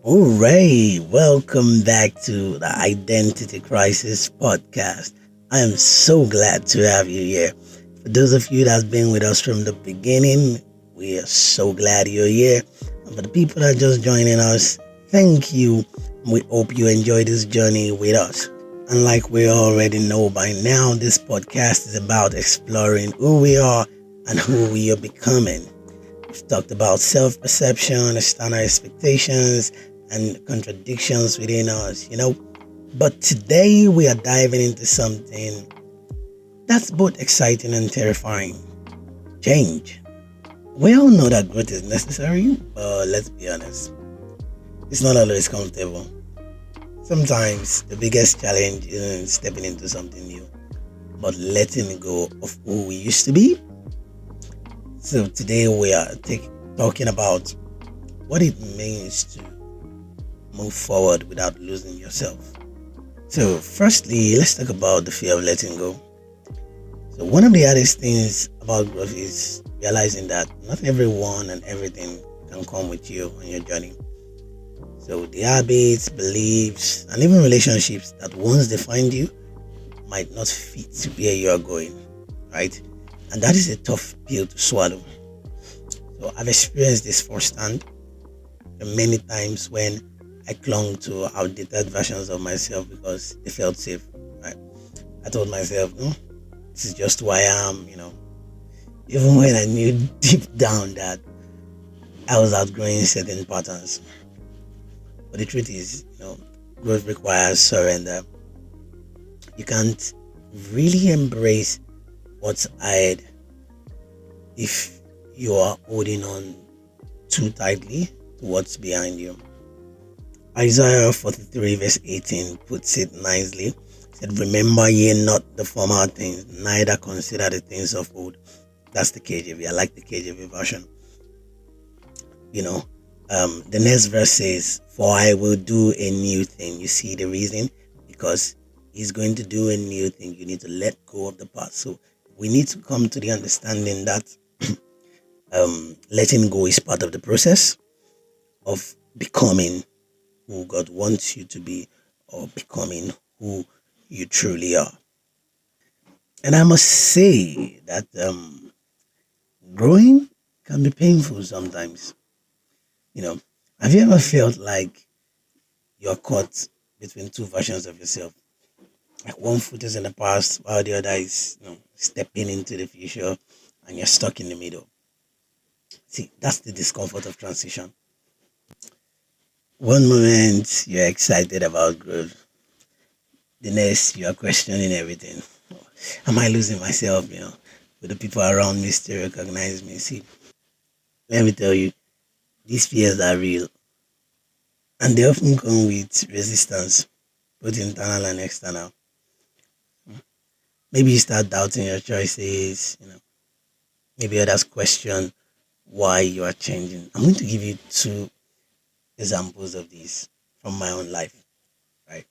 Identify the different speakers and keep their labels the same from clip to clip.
Speaker 1: Hooray! Welcome back to the Identity Crisis podcast. I am so glad to have you here. For those of you that's been with us from the beginning, we are so glad you're here. And for the people that are just joining us, thank you. We hope you enjoy this journey with us. And like we already know by now, this podcast is about exploring who we are and who we are becoming. We've talked about self-perception, external expectations, and contradictions within us. But today we are diving into something that's both exciting and terrifying. Change. We all know that growth is necessary, but let's be honest, it's not always comfortable. Sometimes the biggest challenge isn't stepping into something new, but letting go of who we used to be. So today we are talking about what it means to move forward without losing yourself. So firstly, let's talk about the fear of letting go. So one of the hardest things about growth is realizing that not everyone and everything can come with you on your journey. So the habits, beliefs, and even relationships that once defined you might not fit where you are going, right? And that is a tough pill to swallow. So I've experienced this firsthand many times when I clung to outdated versions of myself because they felt safe. Right? I told myself, no, this is just who I am. Even when I knew deep down that I was outgrowing certain patterns. But the truth is, growth requires surrender. You can't really embrace what's ahead if you are holding on too tightly to what's behind you. Isaiah 43 verse 18 puts it nicely. It said, remember ye not the former things, neither consider the things of old. That's the KJV. I like the KJV version. The next verse says, for I will do a new thing. You see the reason? Because he's going to do a new thing. You need to let go of the past. So we need to come to the understanding that letting go is part of the process of becoming who God wants you to be or becoming who you truly are. And I must say that growing can be painful sometimes. Have you ever felt like you're caught between two versions of yourself? Like one foot is in the past while the other is stepping into the future and you're stuck in the middle. See, that's the discomfort of transition. One moment you're excited about growth, the next you are questioning everything. Am I losing myself? Will the people around me still recognize me? See, let me tell you, these fears are real and they often come with resistance, both internal and external. Maybe you start doubting your choices, maybe others question why you are changing. I'm going to give you two examples of these from my own life, right?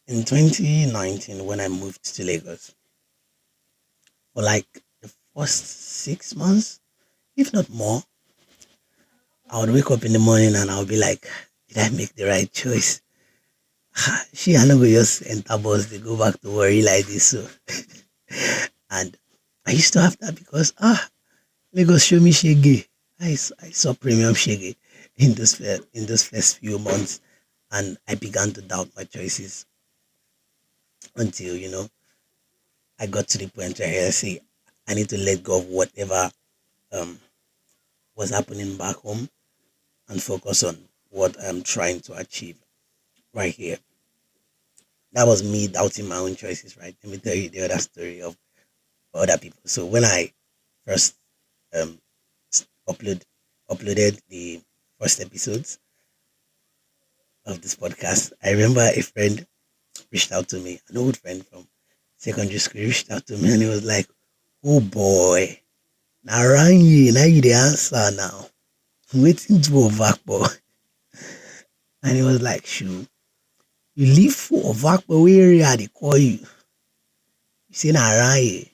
Speaker 1: In 2019, when I moved to Lagos, for like the first 6 months, if not more, I would wake up in the morning and I would be like, did I make the right choice? I know we just enter bus, they go back to worry like this. So, and I used to have that because, Lagos show me shege. I saw premium shege in those first few months, and I began to doubt my choices until I got to the point where I say I need to let go of whatever um was happening back home and focus on what I'm trying to achieve right here. That was me doubting my own choices, right? Let me tell you the other story of other people. So when I first um uploaded the first episodes of this podcast, I remember a friend reached out to me, an old friend from secondary school reached out to me and he was like, oh boy, now run you, now you the answer now. I'm waiting to Ovakbo. And he was like, shoo, you live for Ovakbo area they call you. You say na run you.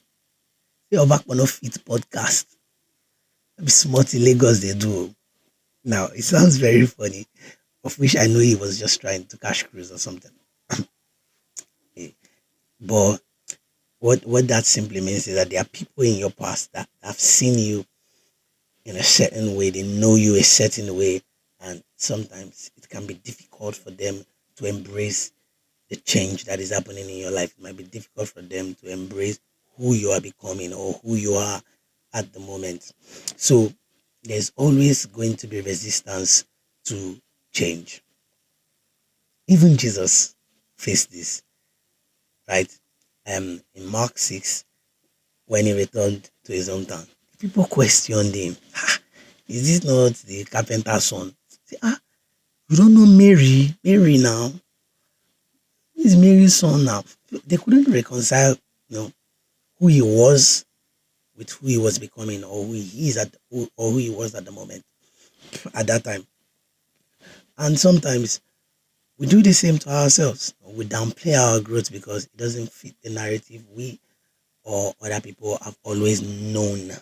Speaker 1: Say Ovakbo no fit podcast. That be smart in Lagos they do. Now, it sounds very funny, of which I know he was just trying to cash cruise or something. Eh, But what that simply means is that there are people in your past that have seen you in a certain way, they know you a certain way, and sometimes it can be difficult for them to embrace the change that is happening in your life. It might be difficult for them to embrace who you are becoming or who you are at the moment. So there's always going to be resistance to change. Even Jesus faced this, right? In Mark 6, when he returned to his hometown, people questioned him. "Ah, is this not the carpenter's son?" Say, you don't know Mary? Mary now. This is Mary's son now. They couldn't reconcile, who he was with who he was becoming, or who he is or who he was at the moment, at that time. And sometimes we do the same to ourselves. We downplay our growth because it doesn't fit the narrative we or other people have always known.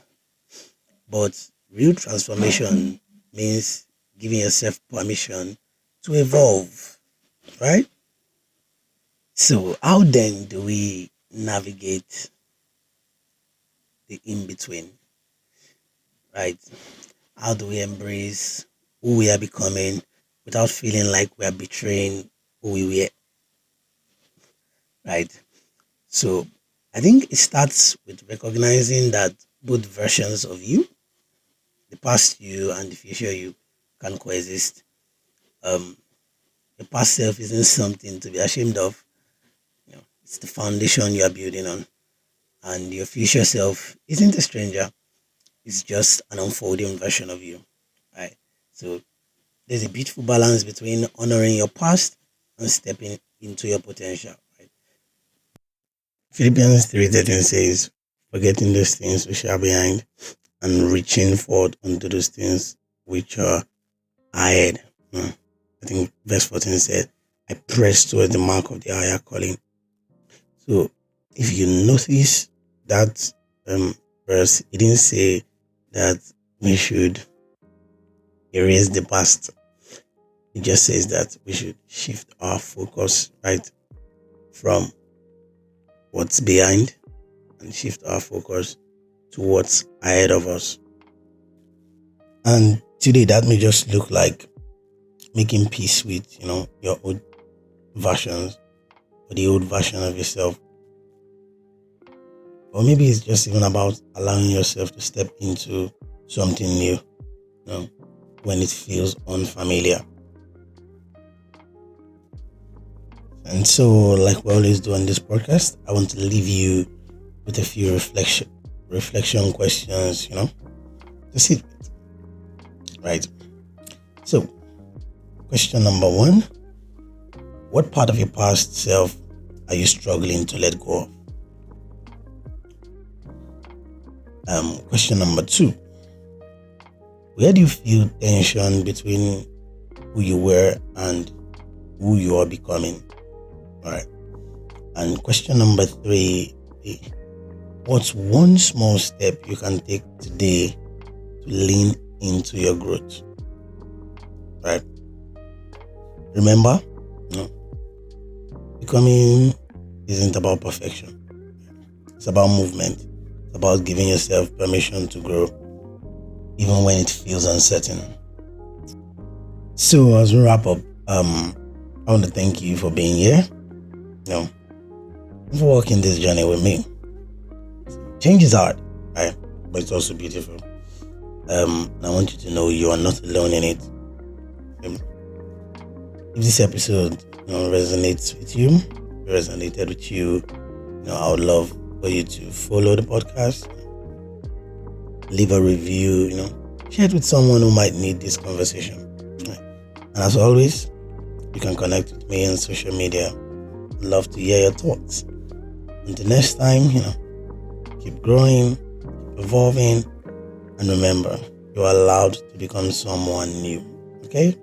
Speaker 1: But real transformation means giving yourself permission to evolve, right? So, how then do we navigate the in between, right? How do we embrace who we are becoming without feeling like we are betraying who we were, right? So, I think it starts with recognizing that both versions of you, the past you and the future you, can coexist. Um, your past self isn't something to be ashamed of. It's the foundation you are building on, and your future self isn't a stranger. It's just an unfolding version of you, right? So there's a beautiful balance between honoring your past and stepping into your potential, right? Philippians 3:13 says, "Forgetting those things which are behind and reaching forward unto those things which are ahead." I think verse 14 said, "I press towards the mark of the higher calling." So if you notice that verse, it didn't say that we should erase the past. It just says that we should shift our focus, right, from what's behind and shift our focus to what's ahead of us. And today that may just look like making peace with, your old versions or the old version of yourself. Or maybe it's just even about allowing yourself to step into something new, when it feels unfamiliar. And so, like we always do on this podcast, I want to leave you with a few reflection questions, to sit with. Right. So, question number 1: what part of your past self are you struggling to let go of? Question number 2: where do you feel tension between who you were and who you are becoming? All right. And question number 3: what's one small step you can take today to lean into your growth? Right. Remember, becoming isn't about perfection. It's about movement. It's about giving yourself permission to grow, even when it feels uncertain. So as we wrap up, I want to thank you for being here. For walking this journey with me. Change is hard, right? But it's also beautiful. I want you to know you are not alone in it. If this episode resonates with you, resonated with you, I would love for you to follow the podcast, leave a review, share it with someone who might need this conversation. Right. And as always, you can connect with me on social media. I'd love to hear your thoughts. Until next time, keep growing, keep evolving, and remember, you're allowed to become someone new. Okay?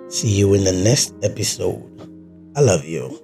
Speaker 1: See you in the next episode. I love you.